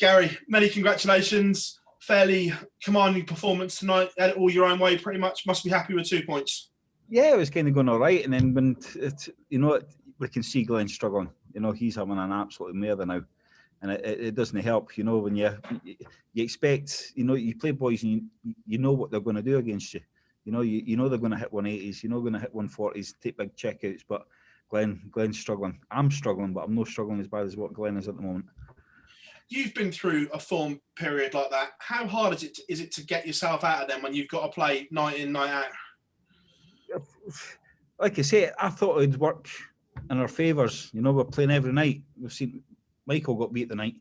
Gary, many congratulations. Fairly commanding performance tonight. Had it all your own way, pretty much. Must be happy with 2 points. Yeah, it was kind of going all right. And then when, we can see Glen struggling. He's having an absolute mare now. And it doesn't help, when you expect, you play boys and you know what they're going to do against you. You know they're going to hit 180s, going to hit 140s, take big checkouts. But Glen's struggling. I'm struggling, but I'm not struggling as bad as what Glen is at the moment. You've been through a form period like that. How hard is it to get yourself out of them when you've got to play night in, night out? Like I say, I thought it'd work in our favours. We're playing every night. We've seen Michael got beat the night.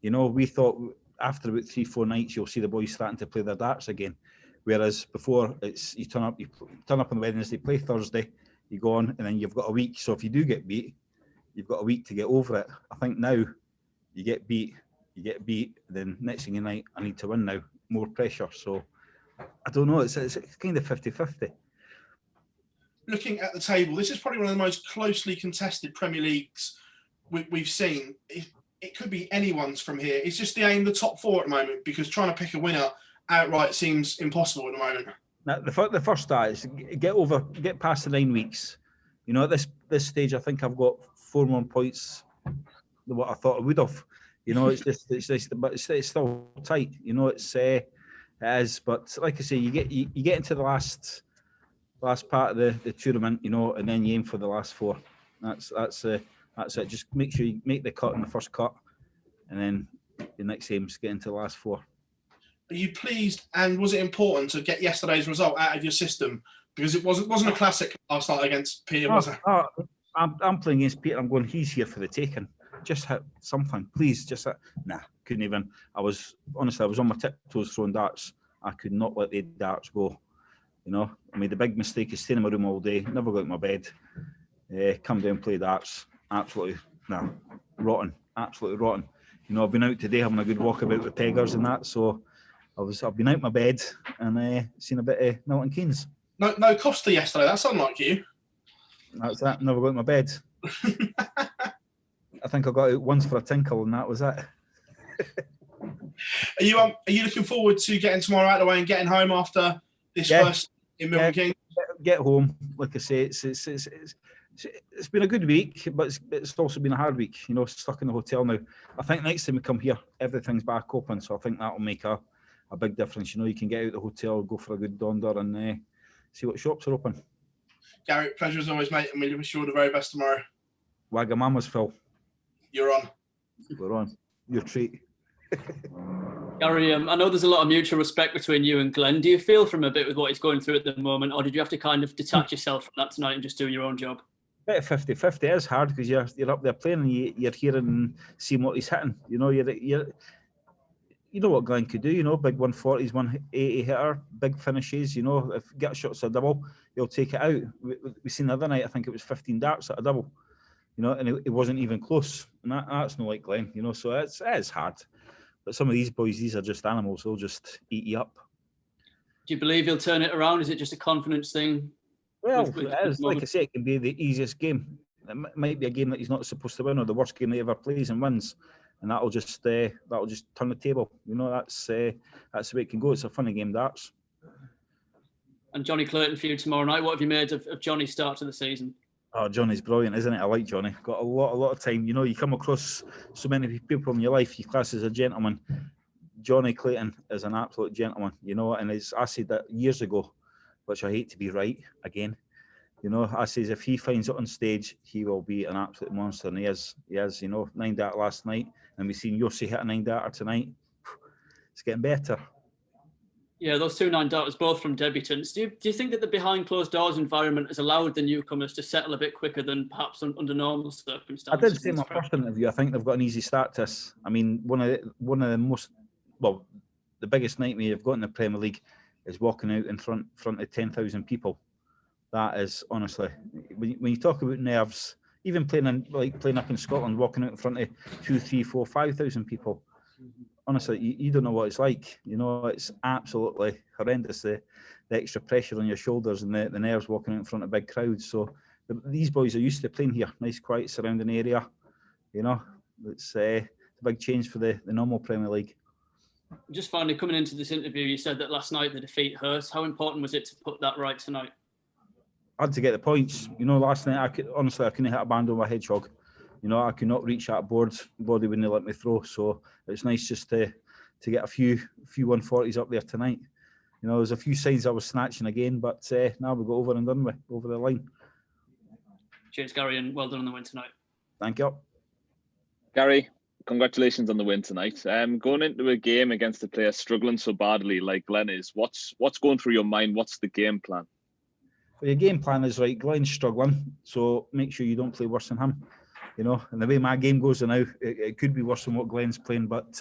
We thought after about 3-4 nights you'll see the boys starting to play their darts again. Whereas before it's you turn up on Wednesday, play Thursday, you go on, and then you've got a week. So if you do get beat, you've got a week to get over it. I think now you get beat, then next thing you know, I need to win now. More pressure. So I don't know, it's kind of 50-50. Looking at the table, this is probably one of the most closely contested Premier Leagues we've seen. It could be anyone's from here. It's just the aim, the top four at the moment, because trying to pick a winner outright seems impossible at the moment. Now, the first start is get past the 9 weeks. At this stage, I think I've got 4 more points than what I thought I would have. It's still tight. It is. But like I say, you get into the last part of the tournament, and then you aim for the last 4. That's it. Just make sure you make the cut in the first cut, and then the next aim is get into the last 4. Are you pleased, and was it important to get yesterday's result out of your system? Because it wasn't a classic last night against Peter, was it? I'm playing against Peter. I'm going, he's here for the taking. Just hit something, please. Just hit. Nah, couldn't even. I was on my tiptoes throwing darts. I could not let the darts go. I made the big mistake of staying in my room all day, never got out of my bed. Come down, play darts. Absolutely, rotten. Absolutely rotten. I've been out today having a good walk about with peggers and that, so I've been out my bed and seen a bit of Milton Keynes. No Costa yesterday. That's unlike you. That's that. Never got out of my bed. I think I got out once for a tinkle and that was it. Are you looking forward to getting tomorrow out of the way and getting home after this first in Milton Keynes? Get home. Like I say, it's been a good week, but it's also been a hard week. Stuck in the hotel now. I think next time we come here, everything's back open, so I think that will make a big difference. You can get out of the hotel, go for a good donder, and see what shops are open. Gary, pleasure as always, mate, and we wish you all the very best tomorrow. Wagamama's Phil. You're on. We're on. Your treat. Gary, I know there's a lot of mutual respect between you and Glen. Do you feel from a bit with what he's going through at the moment, or did you have to kind of detach yourself from that tonight and just do your own job? Bit of 50-50. It is hard because you're up there playing and you're hearing and seeing what he's hitting. You know what Glen could do. Big 140s, 180 hitter, big finishes. If you get shots at a double, he'll take it out. We seen the other night. I think it was 15 darts at a double. And it wasn't even close. And that's not like Glen. So it is hard. But some of these boys, these are just animals. They'll just eat you up. Do you believe he'll turn it around? Is it just a confidence thing? Well, it is. Like I say, it can be the easiest game. It might be a game that he's not supposed to win, or the worst game that he ever plays and wins, and that'll just turn the table. That's the way it can go. It's a funny game, darts. And Jonny Clayton for you tomorrow night. What have you made of Jonny's start to the season? Oh, Jonny's brilliant, isn't it? I like Jonny. Got a lot of time. You come across so many people in your life. You class as a gentleman. Jonny Clayton is an absolute gentleman. And I said that years ago, which I hate to be right again. I says if he finds it on stage, he will be an absolute monster, and he is. 9 dart last night, and we've seen Yossi hit a 9 darter tonight. It's getting better. Yeah, those 2 9 darters, both from debutants. Do you think that the behind closed doors environment has allowed the newcomers to settle a bit quicker than perhaps under normal circumstances? I did say in my first interview, I think they've got an easy start to this. I mean, one of the most, the biggest nightmare you've got in the Premier League is walking out in front of 10,000 people. That is, honestly, when you talk about nerves, even playing up in Scotland, walking out in front of 2, 3, 4, 5,000 people. Honestly, you don't know what it's like. It's absolutely horrendous, the extra pressure on your shoulders and the nerves walking out in front of big crowds. So these boys are used to playing here, nice, quiet, surrounding area. It's the big change for the normal Premier League. Just finally, coming into this interview, you said that last night the defeat hurt. How important was it to put that right tonight? I had to get the points. Last night I couldn't hit a band on my hedgehog. I could not reach that body when they let me throw. So it's nice just to get a few 140s up there tonight. There's a few sides I was snatching again, but now we got over and done with, over the line. Cheers, Gary, and well done on the win tonight. Thank you. Gary, congratulations on the win tonight. Going into a game against a player struggling so badly like Glen is, what's going through your mind? What's the game plan? Well, your game plan is right. Glen's struggling, so make sure you don't play worse than him. And the way my game goes now, it could be worse than what Glen's playing. But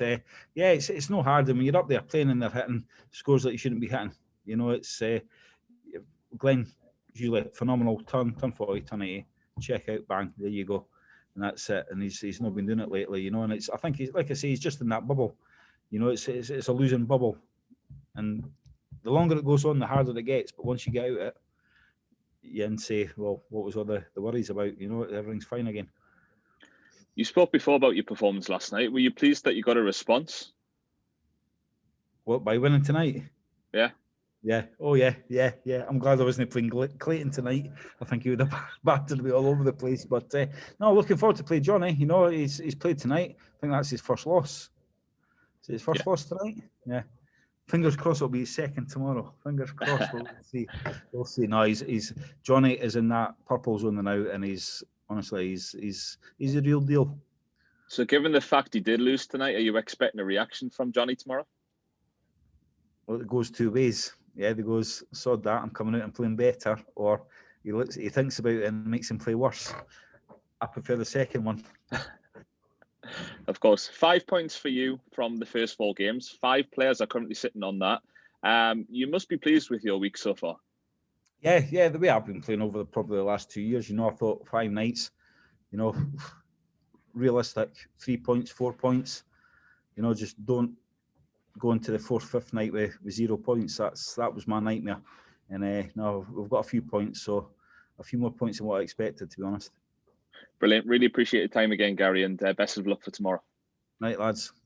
it's no hard. I mean, you're up there playing and they're hitting scores that you shouldn't be hitting. It's Glen usually phenomenal. Turn 40, turn 80, check out, bang, there you go, and that's it. And he's not been doing it lately. And I think he's, like I say, he's just in that bubble. It's a losing bubble, and the longer it goes on, the harder it gets. But once you get out of it, you can say, well, what was all the worries about? Everything's fine again. You spoke before about your performance last night. Were you pleased that you got a response? What, by winning tonight? Yeah. Yeah. Oh, yeah. I'm glad I wasn't playing Clayton tonight. I think he would have battered me all over the place. But no, looking forward to play Jonny. He's played tonight. I think that's his first loss. Is it his first loss tonight? Yeah. Fingers crossed it'll be his second tomorrow. Fingers crossed. We'll see. We'll see. No, he's Jonny is in that purple zone now, and he's a real deal. So, given the fact he did lose tonight, are you expecting a reaction from Jonny tomorrow? Well, it goes two ways. Yeah, he goes, sod that, I'm coming out and playing better, or he thinks about it and makes him play worse. I prefer the second one. Of course. 5 points for you from the first 4 games. 5 players are currently sitting on that. You must be pleased with your week so far. Yeah, the way I've been playing over probably the last 2 years, I thought 5 nights, realistic, 3 points, 4 points, just don't go into the 4th, 5th night with 0 points. That was my nightmare. And no, we've got a few points, so a few more points than what I expected, to be honest. Brilliant. Really appreciate your time again, Gary, and best of luck for tomorrow. Night, lads.